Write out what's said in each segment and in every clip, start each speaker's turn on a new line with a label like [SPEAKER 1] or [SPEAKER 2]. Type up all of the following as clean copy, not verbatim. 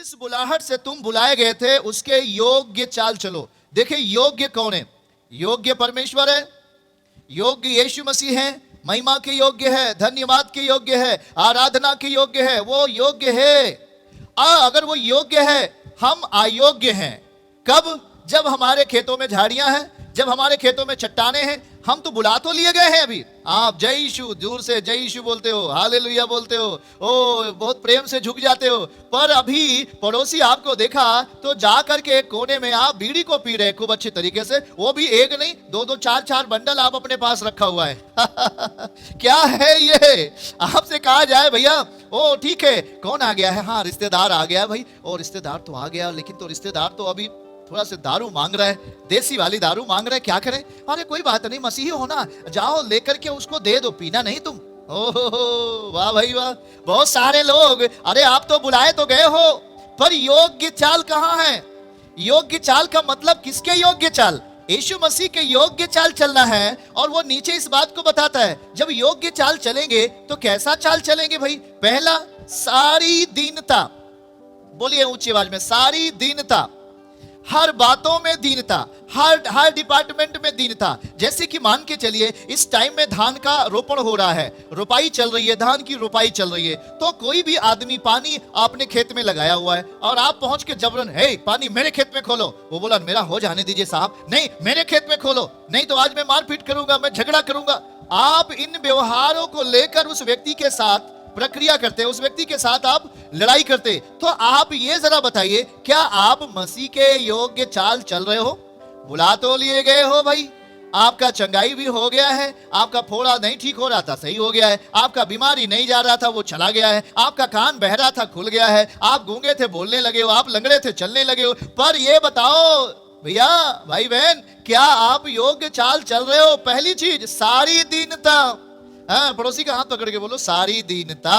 [SPEAKER 1] जिस बुलाहट से तुम बुलाए गए थे उसके योग्य चाल चलो। देखिए योग्य कौन है? योग्य परमेश्वर है, योग्य यीशु मसीह है, महिमा के योग्य है, धन्यवाद के योग्य है, आराधना के योग्य है, वो योग्य है। अगर वो योग्य है, हम अयोग्य हैं। कब? जब हमारे खेतों में झाड़ियां हैं, जब हमारे खेतों में चट्टाने हैं। हम तो बुला तो लिए गए हैं। अभी आप जय यीशु, दूर से जय यीशु बोलते हो, हालेलुया बोलते हो, ओ बहुत प्रेम से झुक जाते हो, पर अभी पड़ोसी आपको देखा तो जा करके एक कोने में आप बीड़ी को पी रहे खूब अच्छी तरीके से, वो भी एक नहीं दो दो चार चार बंडल आप अपने पास रखा हुआ है। क्या है ये? आपसे कहा जाए भैया ओ ठीक है, कौन आ गया है? हाँ रिश्तेदार आ गया भाई। और रिश्तेदार तो आ गया, लेकिन तो रिश्तेदार तो अभी थोड़ा सा दारू मांग रहा है, देसी वाली दारू मांग रहा है, क्या करें? अरे कोई बात नहीं, मसीही हो ना, जाओ लेकर के उसको दे दो, पीना नहीं तुम। ओहो वाह भाई वाह, बहुत सारे लोग, अरे आप तो बुलाए तो गए हो, पर योग्य चाल कहाँ है? योग्य चाल का मतलब किसके योग्य चाल? यीशु मसीह के योग्य चाल चलना है। और वो नीचे इस बात को बताता है, जब योग्य चाल चलेंगे तो कैसा चाल चलेंगे भाई? पहला, सारी दीनता। बोलिए ऊंची आवाज में, सारी दीनता। हर बातों में दीनता, हर डिपार्टमेंट में दीनता। जैसे कि मान के चलिए इस टाइम में धान का रोपण हो रहा है, रुपाई चल रही है, धान की रुपाई चल रही है, तो कोई भी आदमी पानी आपने खेत में लगाया हुआ है और आप पहुंच के जबरन, हे पानी मेरे खेत में खोलो। वो बोला मेरा हो जाने दीजिए साहब, नहीं मेरे खेत में खोलो, नहीं तो आज मैं मारपीट करूंगा, मैं झगड़ा करूंगा। आप इन व्यवहारों को लेकर उस व्यक्ति के साथ प्रक्रिया करते, उस व्यक्ति के साथ आप लड़ाई करते। तो आप ये जरा बताइए, क्या आप मसीह के योग्य चाल चल रहे हो? बुला तो लिए गए हो भाई, आपका चंगाई भी हो गया है, आपका फोड़ा नहीं ठीक हो रहा था सही हो गया है, आपका बीमारी नहीं जा रहा था वो चला गया है, आपका कान बह रहा था खुल गया है, आप गूंगे थे बोलने लगे हो, आप लंगड़े थे चलने लगे हो। पर ये बताओ भैया, भाई बहन, क्या आप योग्य चाल चल रहे हो? पहली चीज, सारी दीनता। हाँ, पड़ोसी का हाथ पकड़ के बोलो, सारी दीनता।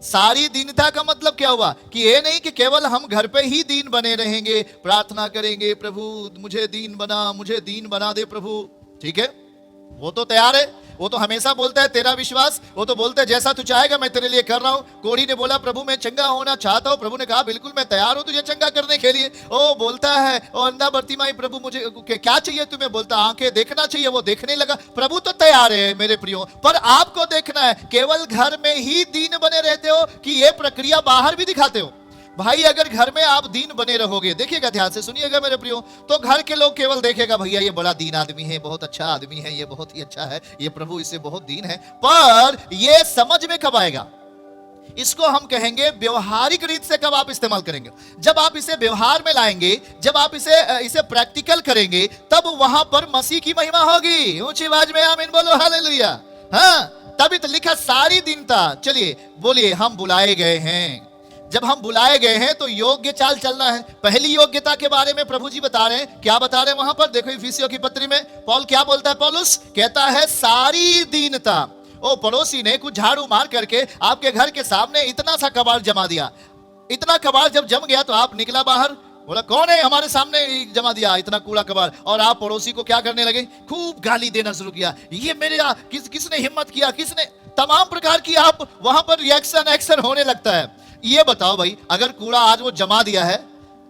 [SPEAKER 1] सारी दीनता का मतलब क्या हुआ? कि ये नहीं कि केवल हम घर पे ही दीन बने रहेंगे, प्रार्थना करेंगे, प्रभु मुझे दीन बना, मुझे दीन बना दे प्रभु। ठीक है, वो तो तैयार है, वो तो हमेशा बोलता है तेरा विश्वास, वो तो बोलता है जैसा तू चाहेगा मैं तेरे लिए कर रहा हूं। कोढ़ी ने बोला प्रभु मैं चंगा होना चाहता हूं, प्रभु ने कहा बिल्कुल मैं तैयार हूं तुझे चंगा करने के लिए। ओ बोलता है, ओ अंधा बर्तिमाई, प्रभु मुझे क्या चाहिए तुम्हें? बोलता आंखें देखना चाहिए, वो देखने लगा। प्रभु तो तैयार है मेरे प्रियो, पर आपको देखना है, केवल घर में ही दीन बने रहते हो कि ये प्रक्रिया बाहर भी दिखाते हो? भाई अगर घर में आप दीन बने रहोगे, देखिएगा ध्यान से सुनिएगा मेरे प्रियो, तो घर के लोग केवल देखेगा भैया ये बड़ा दीन आदमी है, बहुत अच्छा आदमी है, ये बहुत ही अच्छा है, ये प्रभु इससे बहुत दीन है। पर ये समझ में कब आएगा? इसको हम कहेंगे व्यवहारिक रीत से कब आप इस्तेमाल करेंगे? जब आप इसे व्यवहार में लाएंगे, जब आप इसे प्रैक्टिकल करेंगे, तब वहां पर मसीह की महिमा होगी। ऊंची आवाज में आमीन बोलो, हालेलुया। हाँ, तभी तो लिखा सारी दीनता। चलिए बोलिए, हम बुलाए गए हैं। जब हम बुलाए गए हैं तो योग्य चाल चलना है। पहली योग्यता के बारे में प्रभु जी बता रहे हैं, क्या बता रहे हैं वहां पर? देखो इफिसियों की पत्री में पौल क्या बोलता है? पौलुस कहता है सारी दीनता। ओ पड़ोसी ने कुछ झाड़ू मार करके आपके घर के सामने इतना सा कबाड़ जमा दिया, इतना कबाड़ जब जम गया तो आप निकला बाहर, बोला कौन है हमारे सामने जमा दिया इतना कूड़ा कबाड़? और आप पड़ोसी को क्या करने लगे? खूब गाली देना शुरू किया, ये मेरे किसने हिम्मत किया, किसने? तमाम प्रकार की आप वहां पर रिएक्शन एक्शन होने लगता है। ये बताओ भाई, अगर कूड़ा आज वो जमा दिया है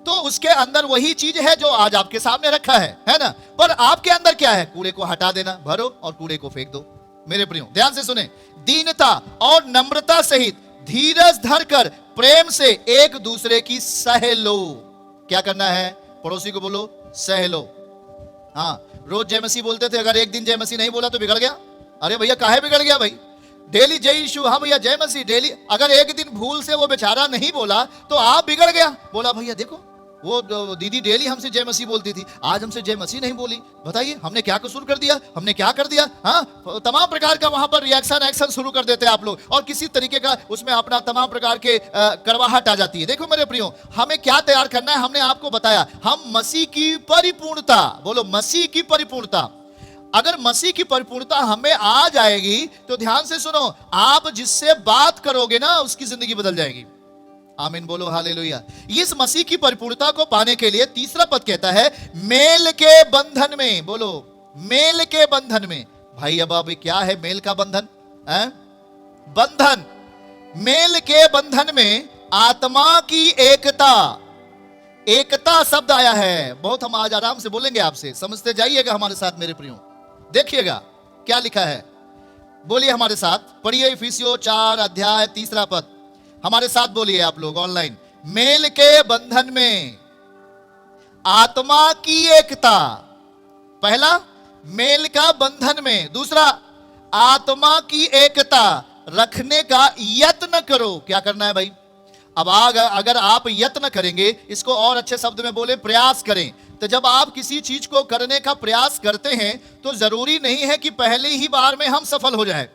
[SPEAKER 1] तो उसके अंदर वही चीज है जो आज आपके सामने रखा है ना? पर आपके अंदर क्या है? कूड़े को हटा देना, भरो और कूड़े को फेंक दो। मेरे प्रियो ध्यान से सुने, दीनता और नम्रता सहित धीरज धरकर प्रेम से एक दूसरे की सह लो। क्या करना है? पड़ोसी को बोलो सह लो। हाँ, रोज जय मसीह बोलते थे, अगर एक दिन जय मसीह नहीं बोला तो बिगड़ गया। अरे भैया काहे बिगड़ गया भाई? डेली जय यीशु, हाँ भैया जय मसीह डेली। अगर एक दिन भूल से वो बेचारा नहीं बोला तो आप बिगड़ गया। बोला भैया देखो वो दीदी डेली हमसे जय मसीह बोलती थी, आज हमसे जय मसीह नहीं बोली, बताइए हमने क्या कसूर कर दिया, हमने क्या कर दिया? हाँ, तमाम प्रकार का वहां पर रिएक्शन एक्शन शुरू कर देते हैं आप लोग, और किसी तरीके का उसमें अपना तमाम प्रकार के करवाहट आ जाती है। देखो मेरे प्रियो, हमें क्या तैयार करना है? हमने आपको बताया, हम मसीह की परिपूर्णता, बोलो मसीह की परिपूर्णता। अगर मसीह की परिपूर्णता हमें आ जाएगी तो ध्यान से सुनो, आप जिससे बात करोगे ना उसकी जिंदगी बदल जाएगी। आमीन बोलो, हालेलुया। इस मसीह की परिपूर्णता को पाने के लिए तीसरा पद कहता है मेल के बंधन में। बोलो मेल के बंधन में। भाई अब अभी क्या है मेल का बंधन? बंधन, मेल के बंधन में आत्मा की एकता। एकता शब्द आया है, बहुत हम आज आराम से बोलेंगे आपसे, समझते जाइएगा हमारे साथ मेरे प्रियो। देखिएगा क्या लिखा है, बोलिए हमारे साथ, पढ़िए इफिसियों 4 अध्याय 3 पद, हमारे साथ बोलिए आप लोग ऑनलाइन। मेल के बंधन में आत्मा की एकता, पहला मेल का बंधन में, दूसरा आत्मा की एकता रखने का यत्न करो। क्या करना है भाई? अब अगर आप यत्न करेंगे, इसको और अच्छे शब्द में बोले प्रयास करें, तो जब आप किसी चीज को करने का प्रयास करते हैं तो जरूरी नहीं है कि पहले ही बार में हम सफल हो जाएं।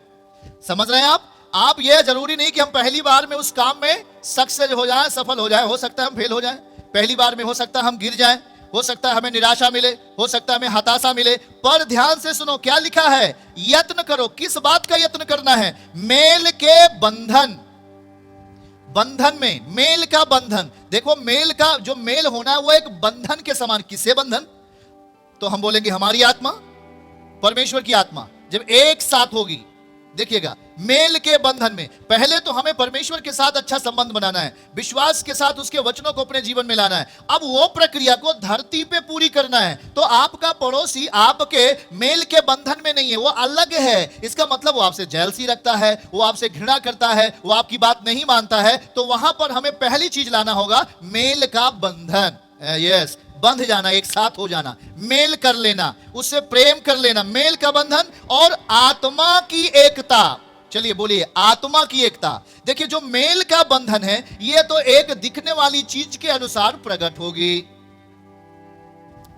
[SPEAKER 1] समझ रहे हैं आप यह जरूरी नहीं कि हम पहली बार में उस काम में सक्सेस हो जाएं, सफल हो जाएं। हो सकता है हम फेल हो जाएं पहली बार में, हो सकता है हम गिर जाएं, हो सकता है हमें निराशा मिले, हो सकता है हमें हताशा मिले, पर ध्यान से सुनो क्या लिखा है, यत्न करो। किस बात का यत्न करना है? मेल के बंधन, बंधन में, मेल का बंधन। देखो मेल का जो मेल होना है वो एक बंधन के समान। किससे बंधन? तो हम बोलेंगे हमारी आत्मा, परमेश्वर की आत्मा जब एक साथ होगी, देखिएगा मेल के बंधन में पहले तो हमें परमेश्वर के साथ अच्छा संबंध बनाना है, विश्वास के साथ उसके वचनों को अपने जीवन में लाना है। अब वो प्रक्रिया को धरती पे पूरी करना है। तो आपका पड़ोसी आपके मेल के बंधन में नहीं है, वो अलग है। इसका मतलब वो आपसे जेलसी रखता है, वो आपसे घृणा करता है, वो आपकी बात नहीं मानता है। तो वहां पर हमें पहली चीज लाना होगा मेल का बंधन। यस, बंध जाना, एक साथ हो जाना, मेल कर लेना, उससे प्रेम कर लेना, मेल का बंधन और आत्मा की एकता। चलिए बोलिए आत्मा की एकता। देखिए जो मेल का बंधन है यह तो एक दिखने वाली चीज के अनुसार प्रकट होगी।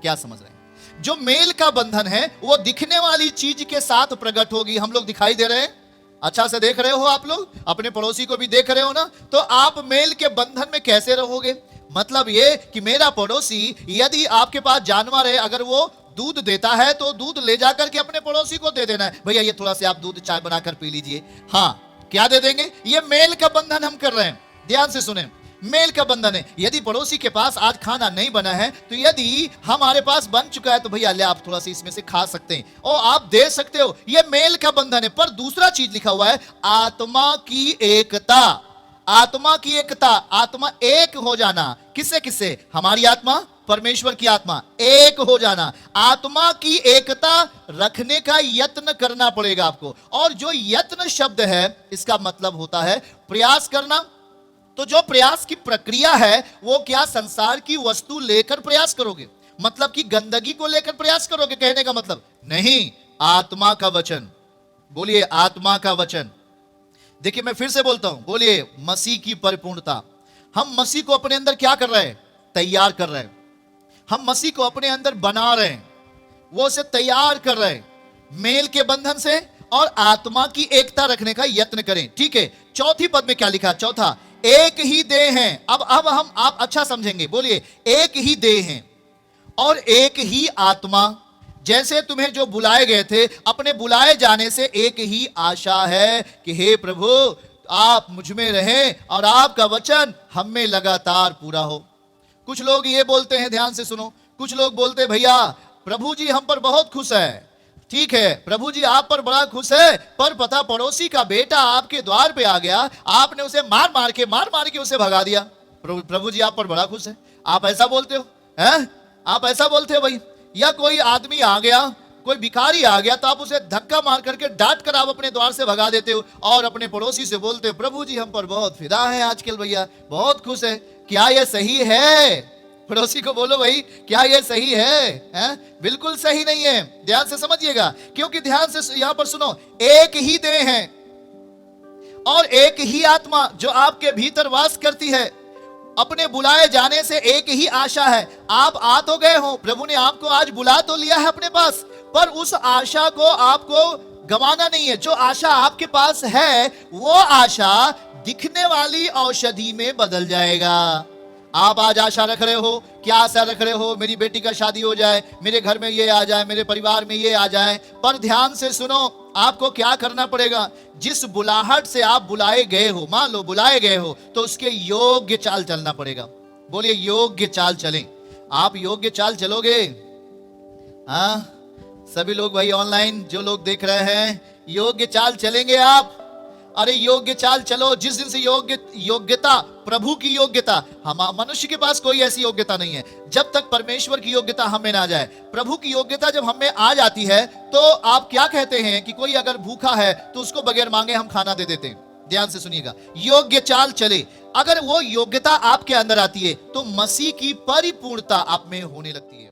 [SPEAKER 1] क्या समझ रहे हैं? जो मेल का बंधन है वो दिखने वाली चीज के साथ प्रकट होगी। हम लोग दिखाई दे रहे हैं, अच्छा से देख रहे हो आप लोग, अपने पड़ोसी को भी देख रहे हो ना, तो आप मेल के बंधन में कैसे रहोगे? मतलब ये कि मेरा पड़ोसी, यदि आपके पास जानवर है, अगर वो दूध देता है तो दूध ले जाकर के अपने पड़ोसी को दे देना है, भैया ये थोड़ा सा आप दूध चाय बनाकर पी लीजिए। हाँ, क्या दे देंगे? ये मेल का बंधन हम कर रहे हैं। ध्यान से सुने, मेल का बंधन है। यदि पड़ोसी के पास आज खाना नहीं बना है तो यदि हमारे पास बन चुका है तो भैया ले आप थोड़ा सा इसमें से खा सकते हैं और आप दे सकते हो, ये मेल का बंधन है। पर दूसरा चीज लिखा हुआ है आत्मा की एकता। आत्मा की एकता, आत्मा एक हो जाना। किससे किससे? हमारी आत्मा, परमेश्वर की आत्मा, एक हो जाना। आत्मा की एकता रखने का यत्न करना पड़ेगा आपको। और जो यत्न शब्द है इसका मतलब होता है प्रयास करना। तो जो प्रयास की प्रक्रिया है वो क्या संसार की वस्तु लेकर प्रयास करोगे? मतलब कि गंदगी को लेकर प्रयास करोगे? कहने का मतलब नहीं, आत्मा का वचन। बोलिए आत्मा का वचन। देखिए मैं फिर से बोलता हूं, बोलिए मसीह की परिपूर्णता। हम मसीह को अपने अंदर क्या कर रहे हैं? तैयार कर रहे हैं। हम मसीह को अपने अंदर बना रहे हैं, वो उसे तैयार कर रहे हैं मेल के बंधन से और आत्मा की एकता रखने का यत्न करें। ठीक है, चौथी पद में क्या लिखा? चौथा, एक ही देह है। अब हम आप अच्छा समझेंगे, बोलिए एक ही देह है और एक ही आत्मा। जैसे तुम्हें जो बुलाए गए थे, अपने बुलाए जाने से एक ही आशा है कि हे प्रभु आप मुझ में रहें और आपका वचन हम में लगातार पूरा हो। कुछ लोग ये बोलते हैं, ध्यान से सुनो, कुछ लोग बोलते हैं भैया प्रभु जी हम पर बहुत खुश है, ठीक है प्रभु जी आप पर बड़ा खुश है, पर पता पड़ोसी का बेटा आपके द्वार पे आ गया, आपने उसे मार मार के उसे भगा दिया। प्रभु जी आप पर बड़ा खुश है। आप ऐसा बोलते हो? हैं? आप ऐसा बोलते हो भाई? या कोई आदमी आ गया, कोई भिखारी आ गया तो आप उसे धक्का मार करके डांट कर आप अपने द्वार से भगा देते हो और अपने पड़ोसी से बोलते हो प्रभु जी हम पर बहुत फिदा है आजकल, भैया बहुत खुश है। क्या यह सही है? पड़ोसी को बोलो भाई क्या यह सही है? बिल्कुल सही नहीं है। ध्यान से समझिएगा, क्योंकि ध्यान से यहां पर सुनो, एक ही देह है और एक ही आत्मा जो आपके भीतर वास करती है। अपने बुलाए जाने से एक ही आशा है। आप आ तो गए हो, प्रभु ने आपको आज बुला तो लिया है अपने पास, पर उस आशा को आपको गंवाना नहीं है। जो आशा आपके पास है वो आशा दिखने वाली औषधि में बदल जाएगा। आप आज आशा रख रहे हो, क्या आशा रख रहे हो? मेरी बेटी का शादी हो जाए, मेरे घर में ये आ जाए, मेरे परिवार में ये आ जाए। पर ध्यान से सुनो, आपको क्या करना पड़ेगा? जिस बुलाहट से आप बुलाए गए हो, मान लो बुलाए गए हो, तो उसके योग्य चाल चलना पड़ेगा। बोलिए योग्य चाल चलें। आप योग्य चाल चलोगे? हाँ, सभी लोग भाई ऑनलाइन जो लोग देख रहे हैं, योग्य चाल चलेंगे आप? अरे योग्य चाल चलो, जिस दिन से योग्यता, प्रभु की योग्यता, हम मनुष्य के पास कोई ऐसी योग्यता नहीं है जब तक परमेश्वर की योग्यता हमें ना जाए। प्रभु की योग्यता जब हमें आ जाती है तो आप क्या कहते हैं कि कोई अगर भूखा है तो उसको बगैर मांगे हम खाना दे देते हैं। ध्यान से सुनिएगा, योग्य चाल चले, अगर वो योग्यता आपके अंदर आती है तो मसीह की परिपूर्णता आप में होने लगती है।